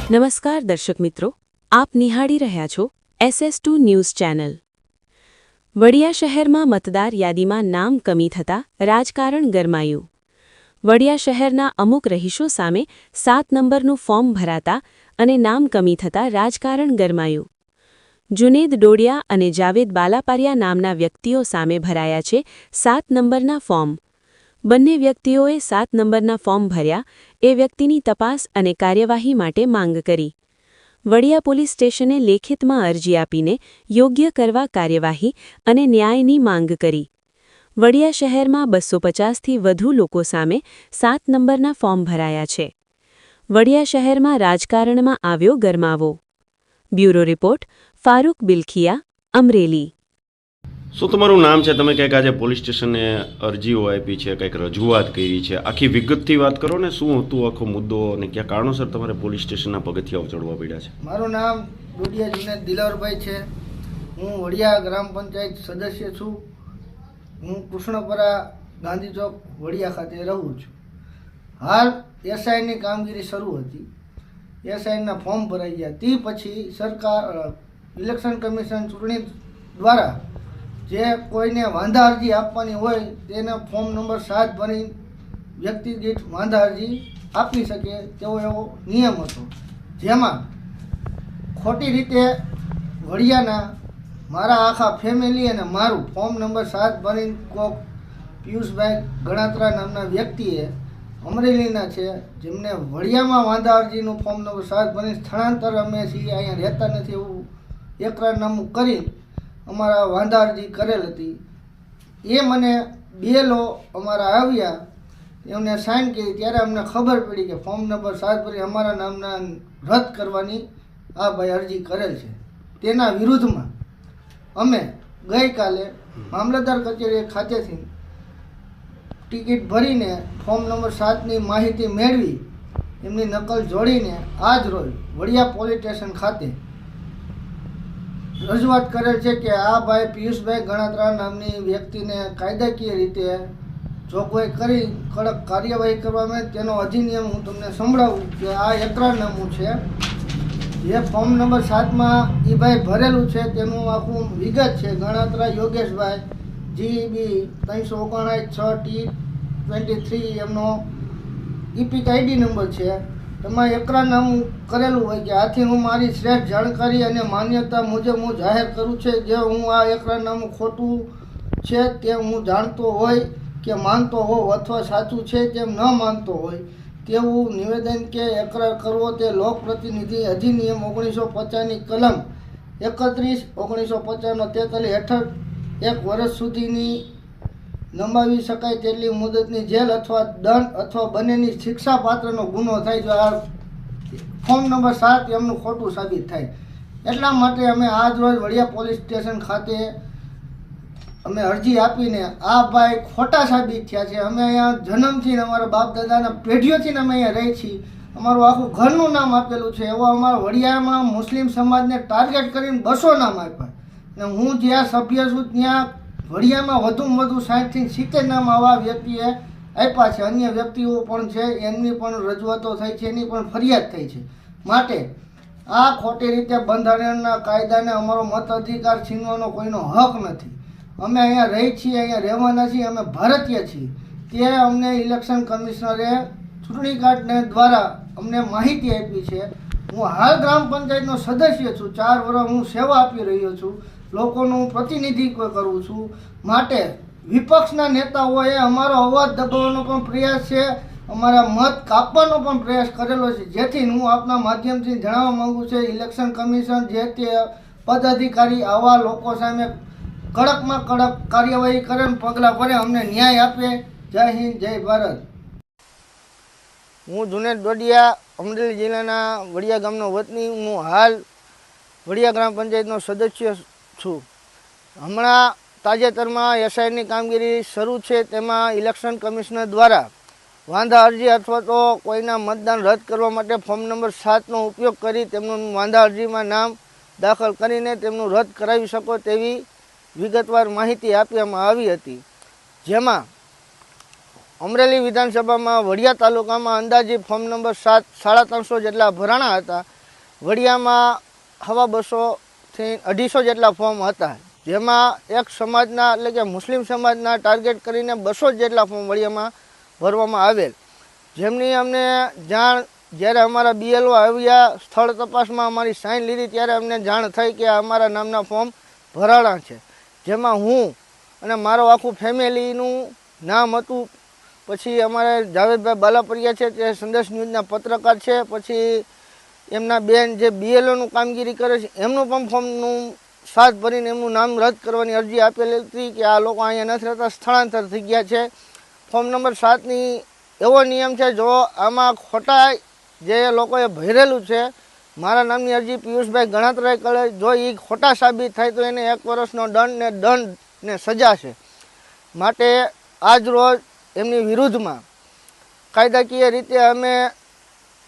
નમસ્કાર દર્શક મિત્રો, આપ નિહાળી રહ્યા છો SS2 ન્યૂઝ ચેનલ। વડિયા શહેરમાં મતદાર યાદીમાં નામ કમી થતાં રાજકારણ ગરમાયું। વડિયા શહેરના અમુક રહીશો સામે 7 નંબરનું ફોર્મ ભરાતા અને નામ કમી થતાં રાજકારણ ગરમાયું। જુનેદ ડોડિયા અને જાવેદ બાલાપારિયા નામના વ્યક્તિઓ સામે ભરાયા છે 7 નંબરના ફોર્મ। બંને વ્યક્તિઓએ 7 નંબરના ફોર્મ ભર્યા એ વ્યક્તિની તપાસ અને કાર્યવાહી માટે માંગ કરી। વડિયા પોલીસ સ્ટેશને લેખિતમાં અરજી આપીને યોગ્ય કરવા કાર્યવાહી અને ન્યાયની માંગ કરી। વડિયા શહેરમાં 250થી વધુ લોકો સામે 7 નંબરના ફોર્મ ભરાયા છે। વડિયા શહેરમાં રાજકારણમાં આવ્યો ગરમાવો। Bureau report Farooq Bilakhiya, Amreli. શું તમારું નામ છે? તમે કંઈક આજે પોલીસ સ્ટેશને અરજીઓ આપી છે, કંઈક રજૂઆત કરી છે, આખી વિગતથી વાત કરો ને। શું હતું આખો મુદ્દો અને કયા કારણોસર તમારે પોલીસ સ્ટેશનના પગથિયાઓ ચડવા પડ્યા છે? મારું નામ ડોડિયા જુનેદ દિલાવરભાઈ છે। હું વડિયા ગ્રામ પંચાયત સદસ્ય છું। હું કૃષ્ણપરા ગાંધી ચોક વડિયા ખાતે રહું છું। હાલ એસઆઈની કામગીરી શરૂ હતી। એસઆઈના ફોર્મ ભરાઈ ગયા તે પછી સરકાર ઇલેક્શન કમિશન ચૂંટણી દ્વારા જે કોઈને વાંધા અરજી આપવાની હોય તેને ફોર્મ નંબર 7 ભરી વ્યક્તિ દીઠ વાંધા અરજી આપી શકે તેવો એવો નિયમ હતો। જેમાં ખોટી રીતે વડિયાના મારા આખા ફેમિલી અને મારું ફોર્મ નંબર 7 ભરીને કોક પિયુષભાઈ ગણાત્રા નામના વ્યક્તિએ અમરેલીના છે, જેમને વડિયામાં વાંધા અરજીનું ફોર્મ નંબર 7 ભરીને સ્થળાંતર અમે છીએ, અહીંયા રહેતા નથી એવું એકરારનામું કરી અમારા વાંધા અરજી કરેલ હતી। એ મને 2 લો અમારા આવ્યા, એમને સાઇન કરી ત્યારે અમને ખબર પડી કે ફોર્મ નંબર 7 ભરી અમારા નામના રદ કરવાની આ ભાઈ અરજી કરેલ છે। તેના વિરુદ્ધમાં અમે ગઈકાલે મામલતદાર કચેરી ખાતેથી ટિકિટ ભરીને ફોર્મ નંબર 7ની માહિતી મેળવી એમની નકલ જોડીને આજ રોજ વડિયા પોલીસ સ્ટેશન ખાતે રજૂઆત કરેલ છે કે આ ભાઈ પિયુષભાઈ ગણાત્રા નામની વ્યક્તિને કાયદાકીય રીતે જોગવાઈ કરી કડક કાર્યવાહી કરવામાં। તેનો અધિનિયમ હું તમને સંભળાવું કે આ એકરારનામું છે જે ફોર્મ નંબર 7માં એ ભાઈ ભરેલું છે તેનું આખું વિગત છે। ગણાત્રા યોગેશભાઈ GB 359-6T23 એમનો ઇપિક આઈડી નંબર છે। એમાં એકરારનામું કરેલું હોય કે આથી હું મારી શ્રેષ્ઠ જાણકારી અને માન્યતા મુજબ હું જાહેર કરું છું જે હું આ એકરારનામું ખોટું છે તે હું જાણતો હોય કે માનતો હોવ અથવા સાચું છે તેમ ન માનતો હોય તેવું નિવેદન કે એકરાર કરવો તે લોકપ્રતિનિધિ અધિનિયમ 1950ની કલમ 31/1950 43 હેઠળ 1 વર્ષ સુધીની લંબાવી શકાય તેટલી મુદતની જેલ અથવા દંડ અથવા બંનેની શિક્ષા પાત્રનો ગુનો થાય જો આ ફોર્મ નંબર 7 એમનું ખોટું સાબિત થાય। એટલા માટે અમે આજ રોજ વડિયા પોલીસ સ્ટેશન ખાતે અમે અરજી આપીને આ ભાઈ ખોટા સાબિત થયા છે। અમે અહીંયા જન્મથી અમારા બાપ દાદાના પેઢીઓથી અમે અહીંયા રહી છીએ, અમારું આખું ઘરનું નામ આપેલું છે। એવો અમારા વડિયામાં મુસ્લિમ સમાજને ટાર્ગેટ કરીને 200 નામ આપ્યા અને હું જ્યાં સભ્ય છું ત્યાં વડિયામાં વધુમાં વધુ 60થી 70 નામ આવા વ્યક્તિએ આપ્યા છે। અન્ય વ્યક્તિઓ પણ છે, એમની પણ રજૂઆતો થઈ છે, એની પણ ફરિયાદ થઈ છે। માટે આ ખોટી રીતે બંધારણના કાયદાને અમારો મત અધિકાર છીનવાનો કોઈનો હક નથી। અમે અહીંયા રહી છીએ, અહીંયા રહેવાના છીએ, અમે ભારતીય છીએ। તે અમને ઇલેક્શન કમિશનરે ચૂંટણી કાર્ડને દ્વારા અમને માહિતી આપી છે। હું હાલ ગ્રામ પંચાયતનો સદસ્ય છું, 4 વર્ષ હું સેવા આપી રહ્યો છું, લોકોનું પ્રતિનિધિત્વ કરું છું। માટે વિપક્ષના નેતાઓએ અમારો અવાજ દબાવવાનો પણ પ્રયાસ છે, અમારા મત કાપવાનો પણ પ્રયાસ કરેલો છે। જેથી હું આપના માધ્યમથી જણાવવા માગું છું ઇલેક્શન કમિશન જે તે પદાધિકારી આવા લોકો સામે કડકમાં કડક કાર્યવાહી કરે, પગલાં ભરે, અમને ન્યાય આપે। જય હિન્દ, જય ભારત। હું જુનેદ ડોડિયા, અમરેલી જિલ્લાના વડિયા ગામનો વતની। હું હાલ વડિયા ગ્રામ પંચાયતનો સદસ્ય છું। હમણાં તાજેતરમાં એસઆઈની કામગીરી શરૂ છે, તેમાં ઇલેક્શન કમિશનર દ્વારા વાંધા અરજી અથવા તો કોઈના મતદાન રદ કરવા માટે ફોર્મ નંબર 7નો ઉપયોગ કરી તેમનું વાંધા અરજીમાં નામ દાખલ કરીને તેમનું રદ કરાવી શકો તેવી વિગતવાર માહિતી આપવામાં આવી હતી। જેમાં અમરેલી વિધાનસભામાં વડિયા તાલુકામાં અંદાજિત ફોર્મ નંબર 7 350 જેટલા ભરાણા હતા. વડિયામાં 250થી 250 જેટલા ફોર્મ હતા, જેમાં એક સમાજના એટલે કે મુસ્લિમ સમાજના ટાર્ગેટ કરીને 200 જેટલા ફોર્મ વડિયામાં ભરવામાં આવેલ. જેમની અમને જાણ જ્યારે અમારા BLO આવ્યા સ્થળ તપાસમાં અમારી સાઇન લીધી ત્યારે અમને જાણ થઈ કે અમારા નામના ફોર્મ ભરાણા છે, જેમાં હું અને મારો આખું ફેમિલીનું નામ હતું. પછી અમારે જાવેદભાઈ બાલાપરિયા છે, તે સંદેશ ન્યૂઝના પત્રકાર છે. પછી એમના બેન જે BLOનું કામગીરી કરે છે એમનું પણ ફોર્મનું સાથ ભરીને એમનું નામ રદ કરવાની અરજી આપેલી હતી કે આ લોકો અહીંયા નથી રહેતા, સ્થળાંતર થઈ ગયા છે. ફોર્મ નંબર 7ની એવો નિયમ છે, જો આમાં ખોટા જે લોકોએ ભરેલું છે મારા નામની અરજી પિયુષભાઈ ગણાત્રાએ કરે, જો એ ખોટા સાબિત થાય તો એને 1 વર્ષનો દંડ ને સજા છે. માટે આજ રોજ એમની વિરુદ્ધમાં કાયદાકીય રીતે અમે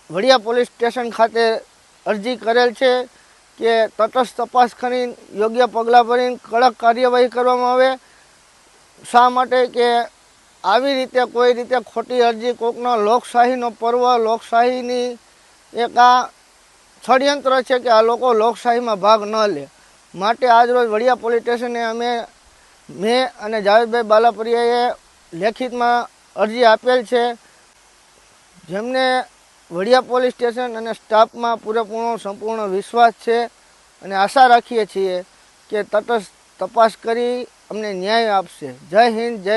વડિયા પોલીસ સ્ટેશન ખાતે અરજી કરેલ છે કે તટસ્થ તપાસ કરીને યોગ્ય પગલાં ભરીને કડક કાર્યવાહી કરવામાં આવે. શા માટે કે આવી રીતે કોઈ રીતે ખોટી અરજી કોકનો લોકશાહીનો પર્વ, લોકશાહીની એક આ ષડયંત્ર છે કે આ લોકો લોકશાહીમાં ભાગ ન લે. માટે આજરોજ વડિયા પોલીસ સ્ટેશને મેં અને જાવેદભાઈ બાલાપરિયાએ લેખિતમાં અરજી આપેલ છે, જેમને વડિયા પોલીસ સ્ટેશન અને સ્ટાફમાં પૂરેપૂર્ણ સંપૂર્ણ વિશ્વાસ છે અને આશા રાખીએ છીએ કે તટસ્થ તપાસ કરી અમને ન્યાય આપશે. જય હિન્દ, જય